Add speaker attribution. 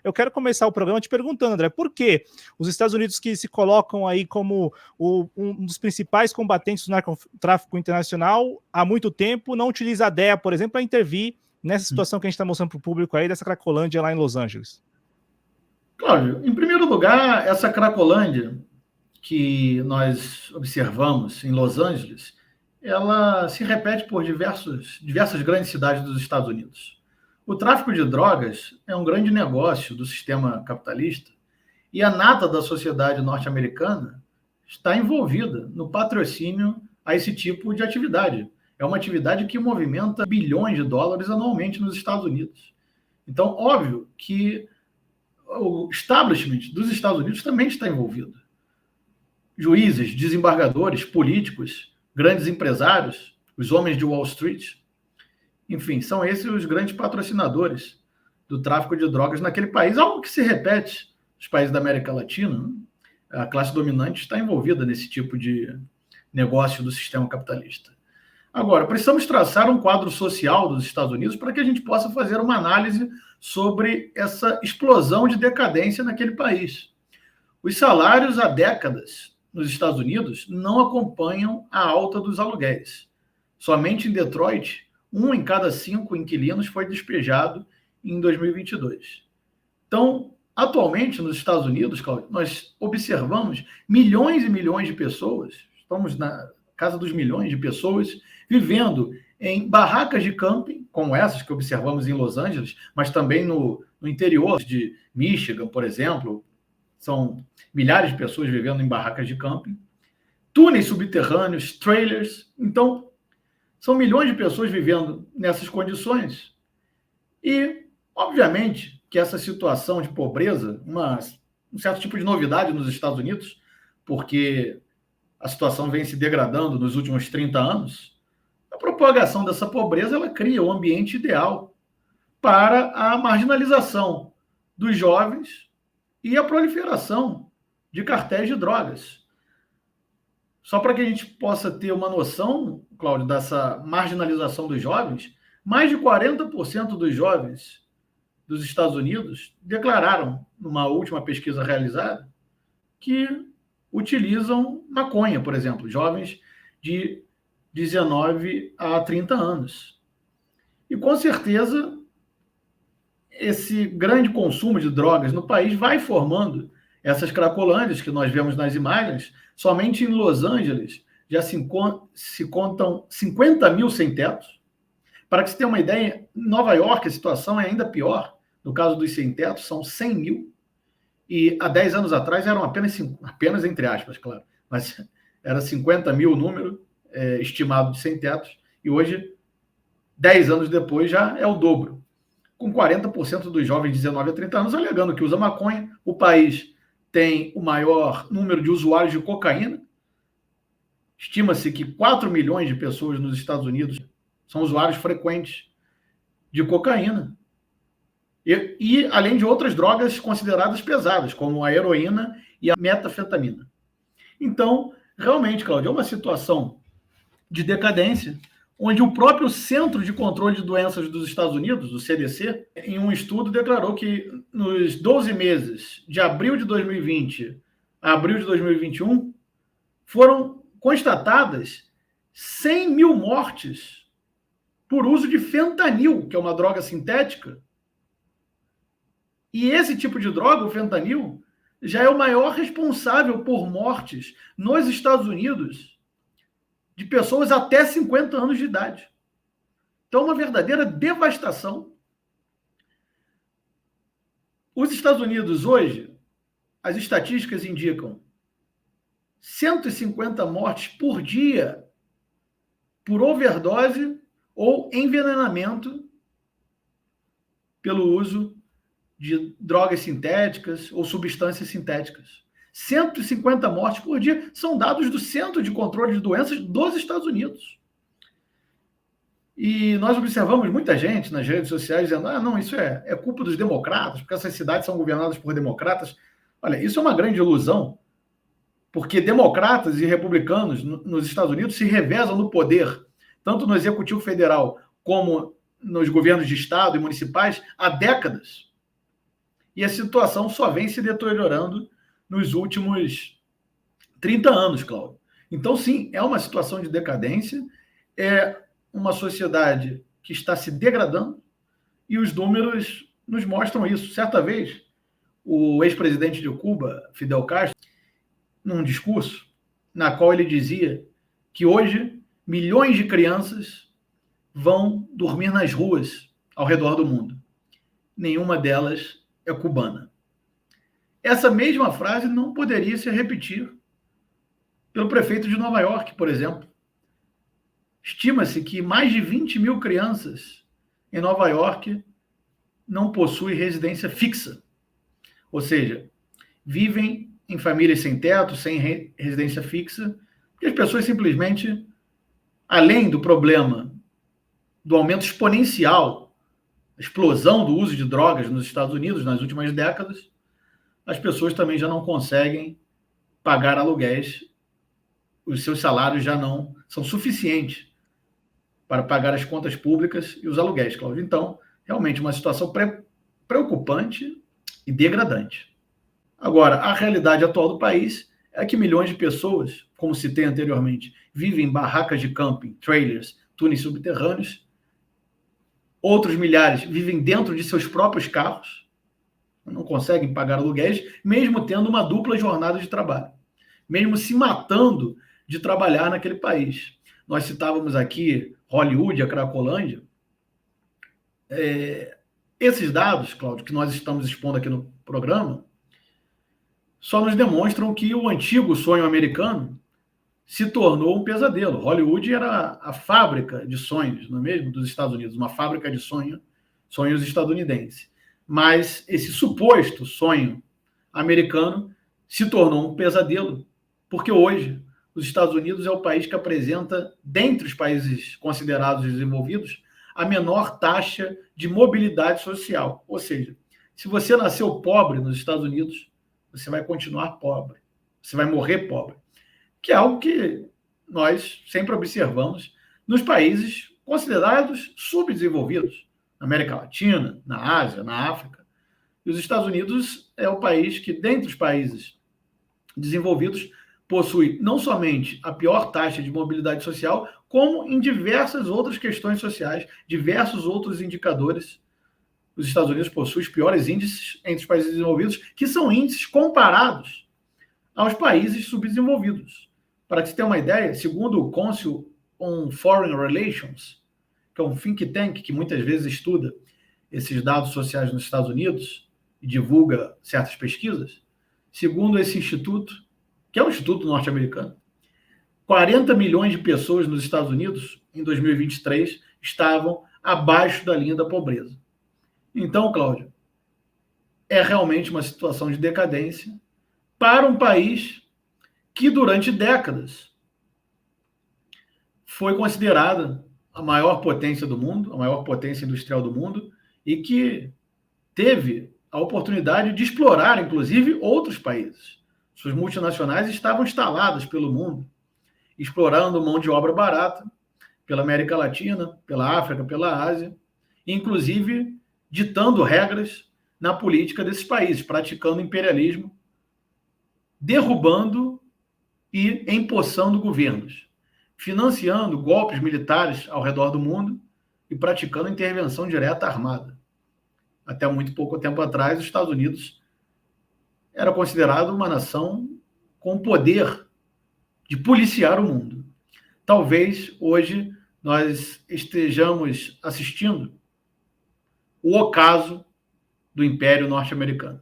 Speaker 1: Eu quero começar o programa te perguntando, André, por que os Estados Unidos, que se colocam aí como um dos principais combatentes do narcotráfico internacional há muito tempo, não utiliza a DEA, por exemplo, para intervir nessa situação que a gente está mostrando para o público aí, dessa Cracolândia lá em Los Angeles?
Speaker 2: Cláudio, em primeiro lugar, essa Cracolândia que nós observamos em Los Angeles, ela se repete por diversas grandes cidades dos Estados Unidos. O tráfico de drogas é um grande negócio do sistema capitalista e a nata da sociedade norte-americana está envolvida no patrocínio a esse tipo de atividade. É uma atividade que movimenta bilhões de dólares anualmente nos Estados Unidos. Então, óbvio que o establishment dos Estados Unidos também está envolvido. Juízes, desembargadores, políticos, grandes empresários, os homens de Wall Street, enfim, são esses os grandes patrocinadores do tráfico de drogas naquele país, algo que se repete nos países da América Latina, né? A classe dominante está envolvida nesse tipo de negócio do sistema capitalista. Agora, precisamos traçar um quadro social dos Estados Unidos para que a gente possa fazer uma análise sobre essa explosão de decadência naquele país. Os salários há décadas nos Estados Unidos não acompanham a alta dos aluguéis. Somente em Detroit, 1 em cada 5 inquilinos foi despejado em 2022. Então, atualmente, nos Estados Unidos, Cláudio, nós observamos milhões e milhões de pessoas, estamos na casa dos milhões de pessoas, vivendo em barracas de camping, como essas que observamos em Los Angeles, mas também no interior de Michigan, por exemplo. São milhares de pessoas vivendo em barracas de camping, túneis subterrâneos, trailers. Então, são milhões de pessoas vivendo nessas condições. E, obviamente, que essa situação de pobreza, um certo tipo de novidade nos Estados Unidos, porque a situação vem se degradando nos últimos 30 anos, a propagação dessa pobreza ela cria um ambiente ideal para a marginalização dos jovens e a proliferação de cartéis de drogas. Só para que a gente possa ter uma noção, Cláudio, dessa marginalização dos jovens, mais de 40% dos jovens dos Estados Unidos declararam, numa última pesquisa realizada, que utilizam maconha, por exemplo, jovens de 19 a 30 anos. E, com certeza, esse grande consumo de drogas no país vai formando essas cracolândias que nós vemos nas imagens. Somente em Los Angeles já se contam 50 mil sem-tetos. Para que você tenha uma ideia, em Nova York a situação é ainda pior. No caso dos sem-tetos, são 100 mil. E há 10 anos atrás eram apenas entre aspas, claro, mas era 50 mil o número estimado de sem-tetos. E hoje, 10 anos depois, já é o dobro. Com 40% dos jovens de 19 a 30 anos alegando que usa maconha. O país tem o maior número de usuários de cocaína. Estima-se que 4 milhões de pessoas nos Estados Unidos são usuários frequentes de cocaína. E além de outras drogas consideradas pesadas, como a heroína e a metanfetamina. Então, realmente, Cláudio, é uma situação de decadência, onde o próprio Centro de Controle de Doenças dos Estados Unidos, o CDC, em um estudo declarou que nos 12 meses de abril de 2020 a abril de 2021, foram constatadas 100 mil mortes por uso de fentanil, que é uma droga sintética. E esse tipo de droga, o fentanil, já é o maior responsável por mortes nos Estados Unidos de pessoas até 50 anos de idade. Então, uma verdadeira devastação. Os Estados Unidos, hoje, as estatísticas indicam 150 mortes por dia por overdose ou envenenamento pelo uso de drogas sintéticas ou substâncias sintéticas. 150 mortes por dia são dados do Centro de Controle de Doenças dos Estados Unidos. E nós observamos muita gente nas redes sociais dizendo não, isso é culpa dos democratas, porque essas cidades são governadas por democratas. Olha, isso é uma grande ilusão, porque democratas e republicanos nos Estados Unidos se revezam no poder, tanto no Executivo Federal como nos governos de Estado e municipais, há décadas. E a situação só vem se deteriorando nos últimos 30 anos, Cláudio. Então, sim, é uma situação de decadência, é uma sociedade que está se degradando e os números nos mostram isso. Certa vez, o ex-presidente de Cuba, Fidel Castro, num discurso na qual ele dizia que hoje milhões de crianças vão dormir nas ruas ao redor do mundo. Nenhuma delas é cubana. Essa mesma frase não poderia se repetir pelo prefeito de Nova York, por exemplo. Estima-se que mais de 20 mil crianças em Nova York não possuem residência fixa. Ou seja, vivem em famílias sem teto, sem residência fixa, porque as pessoas simplesmente, além do problema do aumento exponencial, explosão do uso de drogas nos Estados Unidos nas últimas décadas, as pessoas também já não conseguem pagar aluguéis, os seus salários já não são suficientes para pagar as contas públicas e os aluguéis, Cláudio. Então, realmente uma situação preocupante e degradante. Agora, a realidade atual do país é que milhões de pessoas, como citei anteriormente, vivem em barracas de camping, trailers, túneis subterrâneos. Outros milhares vivem dentro de seus próprios carros, não conseguem pagar aluguéis, mesmo tendo uma dupla jornada de trabalho, mesmo se matando de trabalhar naquele país. Nós citávamos aqui Hollywood, a Cracolândia. Esses dados, Cláudio, que nós estamos expondo aqui no programa, só nos demonstram que o antigo sonho americano se tornou um pesadelo. Hollywood era a fábrica de sonhos, não é mesmo, dos Estados Unidos, uma fábrica de sonhos estadunidense. Mas esse suposto sonho americano se tornou um pesadelo, porque hoje os Estados Unidos é o país que apresenta, dentre os países considerados desenvolvidos, a menor taxa de mobilidade social. Ou seja, se você nasceu pobre nos Estados Unidos, você vai continuar pobre, você vai morrer pobre, que é algo que nós sempre observamos nos países considerados subdesenvolvidos, na América Latina, na Ásia, na África. E os Estados Unidos é o país que, dentre os países desenvolvidos, possui não somente a pior taxa de mobilidade social, como em diversas outras questões sociais, diversos outros indicadores. Os Estados Unidos possuem os piores índices entre os países desenvolvidos, que são índices comparados aos países subdesenvolvidos. Para que você tenha uma ideia, segundo o Council on Foreign Relations, que é um think tank que muitas vezes estuda esses dados sociais nos Estados Unidos e divulga certas pesquisas, segundo esse instituto, que é um instituto norte-americano, 40 milhões de pessoas nos Estados Unidos, em 2023, estavam abaixo da linha da pobreza. Então, Cláudio, é realmente uma situação de decadência para um país que, durante décadas, foi considerada a maior potência do mundo, a maior potência industrial do mundo, e que teve a oportunidade de explorar, inclusive, outros países. Suas multinacionais estavam instaladas pelo mundo, explorando mão de obra barata pela América Latina, pela África, pela Ásia, inclusive ditando regras na política desses países, praticando imperialismo, derrubando e empossando governos, financiando golpes militares ao redor do mundo e praticando intervenção direta armada. Até muito pouco tempo atrás, os Estados Unidos era considerado uma nação com poder de policiar o mundo. Talvez hoje nós estejamos assistindo o ocaso do Império Norte-Americano.